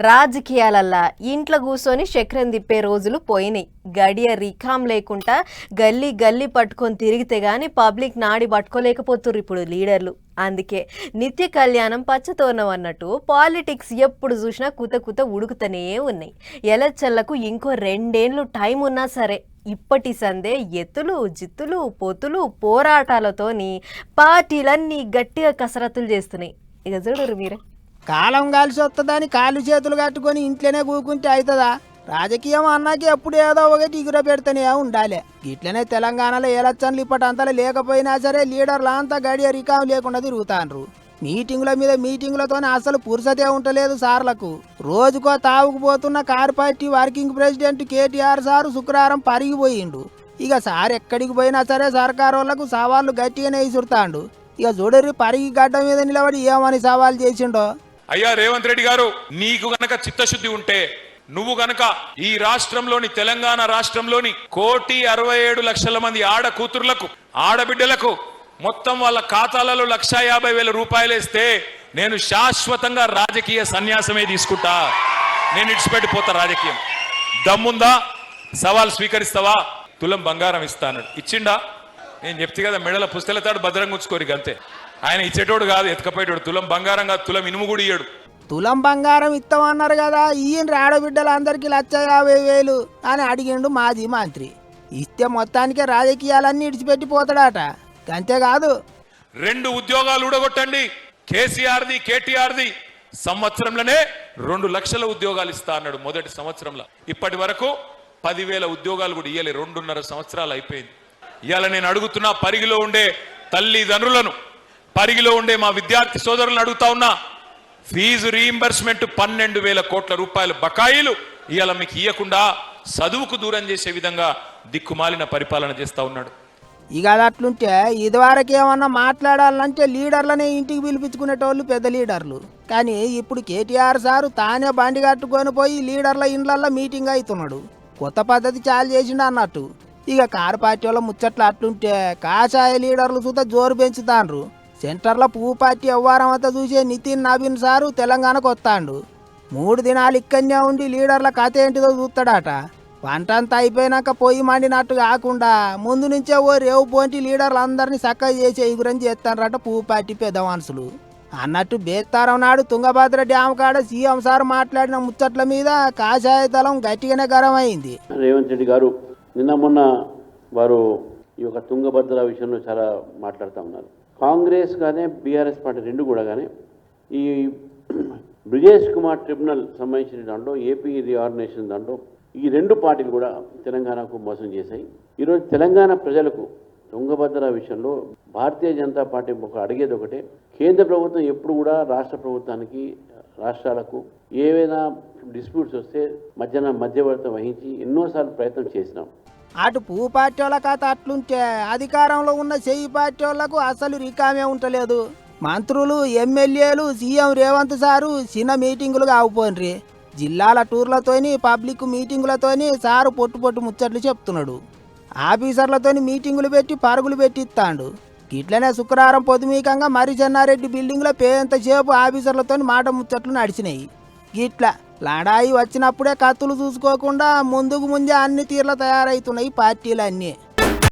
రాజకీయాలల్లా ఇంట్లో కూర్చొని చక్రం తిప్పే రోజులు పోయినాయి. గడియ రికాం లేకుండా గల్లీ గల్లీ పట్టుకొని తిరిగితే గాని పబ్లిక్ నాడి పట్టుకోలేకపోతుర్రు ఇప్పుడు లీడర్లు. అందుకే నిత్య కళ్యాణం పచ్చతోరణం అన్నట్టు పాలిటిక్స్ ఎప్పుడు చూసినా కుత ఉడుకుతూనే ఉన్నాయి. ఎలక్షన్లకు ఇంకో 2 ఏళ్ళు టైం ఉన్నా సరే ఇప్పటి సందే ఎత్తులు జిత్తులు పొత్తులు పోరాటాలతోని పార్టీలన్నీ గట్టిగా కసరత్తులు చేస్తున్నాయి. ఇక చూడరు మీరే. కాలం కలిసి వస్తుందని కాళ్ళు చేతులు కట్టుకొని ఇంట్లోనే కూకుంటే అవుతుందా? రాజకీయం అన్నాకి ఎప్పుడు ఏదో ఒకటి ఎగుర పెడితేనే ఉండాలి. ఇట్లనే తెలంగాణలో ఎలక్షన్లు ఇప్పటంతలో లేకపోయినా సరే లీడర్లు అంతా గడియ రికాం లేకుండా తిరుగుతాండ్రు. మీటింగుల మీద మీటింగులతోనే అసలు పురుసతే ఉంటలేదు సార్లకు. రోజుకో తావుకు పోతున్న car party working president KTR sir శుక్రవారం పరిగిపోయిండు. ఇక సార్ ఎక్కడికి పోయినా సరే సర్కారు వాళ్ళకు సవాళ్ళు గట్టిగానే ఇసురుతాండు. ఇక చూడరి పరిగి గడ్డ మీద నిలబడి ఏమని సవాల్ చేసిండో. అయ్యా రేవంత్ రెడ్డి గారు, నీకు గనక చిత్తశుద్ధి ఉంటే నువ్వు గనక ఈ రాష్ట్రంలోని తెలంగాణ రాష్ట్రంలోని 1,67,00,000 మంది ఆడ కూతుర్లకు ఆడబిడ్డలకు మొత్తం వాళ్ళ ఖాతాలలో 1,50,000 రూపాయలు వేస్తే నేను శాశ్వతంగా రాజకీయ సన్యాసమే తీసుకుంటా, నేను ఇడిచిపెట్టిపోతా రాజకీయం. దమ్ముందా? సవాల్ స్వీకరిస్తావా? తులం బంగారం ఇస్తాను. ఇచ్చిండా? నేను చెప్తే కదా మెడల పుస్తలతాడు భద్రంగా ఉంచుకోరు అంతే. ఆయన ఇచ్చేటోడు కాదు, ఎత్తుకపోయేటోడు. తులం బంగారం కాదు, తులం ఇనుము కూడా ఇయ్యడు. తులం బంగారం ఇస్తామన్నారు కదా, ఈయన ఆడబిడ్డలందరికీ 1,50,000 అని అడిగిండు మాజీ మంత్రి. ఇస్తే మొత్తానికే రాజకీయాలన్నీ ఇడిచిపెట్టిపోతాడట. అంతేకాదు 2 ఉద్యోగాలు ఊడగొట్టండి, కేసీఆర్ది కేటీఆర్ది సంవత్సరంలోనే 2 లక్షల ఉద్యోగాలు ఇస్తా అన్నాడు మొదటి సంవత్సరంలో. ఇప్పటి వరకు 10,000 ఉద్యోగాలు కూడా ఇయ్యలే. 2.5 సంవత్సరాలు అయిపోయింది. ఇవాళ నేను అడుగుతున్నా, పరిగిలో ఉండే తల్లిదండ్రులను, పరిగిలో ఉండే మా విద్యార్థి సోదరులను అడుగుతా ఉన్నా, ఫీజు రీయింబర్స్మెంట్ 12,000 కోట్ల రూపాయల బకాయిలు ఇవాళ మీకు ఇవ్వకుండా చదువుకు దూరం చేసే విధంగా దిక్కుమాలిన పరిపాలన చేస్తా ఉన్నాడు. ఇక అది అట్లుంటే ఇదివరకు ఏమన్నా మాట్లాడాలంటే లీడర్లనే ఇంటికి పిలిపించుకునేటోళ్ళు పెద్ద లీడర్లు. కానీ ఇప్పుడు కేటీఆర్ సారు తానే బండి కట్టుకొని పోయి లీడర్ల ఇండ్లల్లో మీటింగ్ అవుతున్నాడు. కొత్త పద్ధతి చాలు చేసిండు అన్నట్టు. ఇక కారు పార్టీ వాళ్ళ ముచ్చట్లు అట్లుంటే కాషాయ లీడర్లు చూత జోరు పెంచుతాండ్రు. సెంటర్లో పువ్వు పార్టీ వ్యవహారం అంతా చూసే నితిన్ నవీన్ సారు తెలంగాణకు వస్తాడు. 3 దినాలు ఇక్కడనే ఉండి లీడర్ల కథ ఏంటిదో చూస్తాడట. వంట అంతా అయిపోయినాక పొయ్యి మండినట్టు కాకుండా ముందు నుంచే ఓ రేవు పోంటి లీడర్లు అందరినీ చక్కగా చేసే ఎగురని చేస్తారట పువ్వు పార్టీ పెద్ద మనుషులు. అన్నట్టు బేస్తారం నాడు తుంగభద్ర డ్యామ్ కాడ సీఎం సార్ మాట్లాడిన ముచ్చట్ల మీద కాషాయ దళం గట్టిగానే గరమైంది. రేవంత్ రెడ్డి గారు నిన్న మొన్న వారు ఈ యొక్క తుంగభద్ర విషయంలో చాలా మాట్లాడుతూ ఉన్నారు. కాంగ్రెస్ కానీ బీఆర్ఎస్ పార్టీ రెండు కూడా కానీ ఈ బ్రిజేష్ కుమార్ ట్రిబ్యునల్ సంబంధించిన దాంట్లో, ఏపీ రీఆర్గనైజేషన్ దాంట్లో ఈ 2 పార్టీలు కూడా తెలంగాణకు మోసం చేశాయి. ఈరోజు తెలంగాణ ప్రజలకు తుంగభద్ర విషయంలో భారతీయ జనతా పార్టీ అడిగేది ఒకటే, కేంద్ర ప్రభుత్వం ఎప్పుడు కూడా రాష్ట్ర ప్రభుత్వానికి, రాష్ట్రాలకు ఏవైనా డిస్ప్యూట్స్ వస్తే మధ్యవర్తం వహించి ఎన్నోసార్లు ప్రయత్నం చేసినాం. అటు పువ్వు పార్టీ వాళ్ళ కథ అట్లుంటే అధికారంలో ఉన్న చెయ్యి పార్టీ వాళ్లకు అసలు రికామే ఉంటలేదు. మంత్రులు, ఎమ్మెల్యేలు, సీఎం రేవంత్ సారు చిన్న మీటింగులు కావుపోన్రి. జిల్లాల టూర్లతోని, పబ్లిక్ మీటింగులతోని సారు పొట్టు ముచ్చట్లు చెప్తున్నాడు. ఆఫీసర్లతోని మీటింగులు పెట్టి పరుగులు పెట్టిస్తాడు. ఇట్లనే శుక్రవారం పొద్దుమీకంగా మరి చెన్నారెడ్డి బిల్డింగ్లో పేంతసేపు ఆఫీసర్లతో మాట ముచ్చట్లు నడిచినాయి. ఇట్లా లడాయి వచ్చినప్పుడే కత్తులు చూసుకోకుండా ముందుకు ముందే అన్ని తీర్ల తయారవుతున్నాయి పార్టీలన్నీ.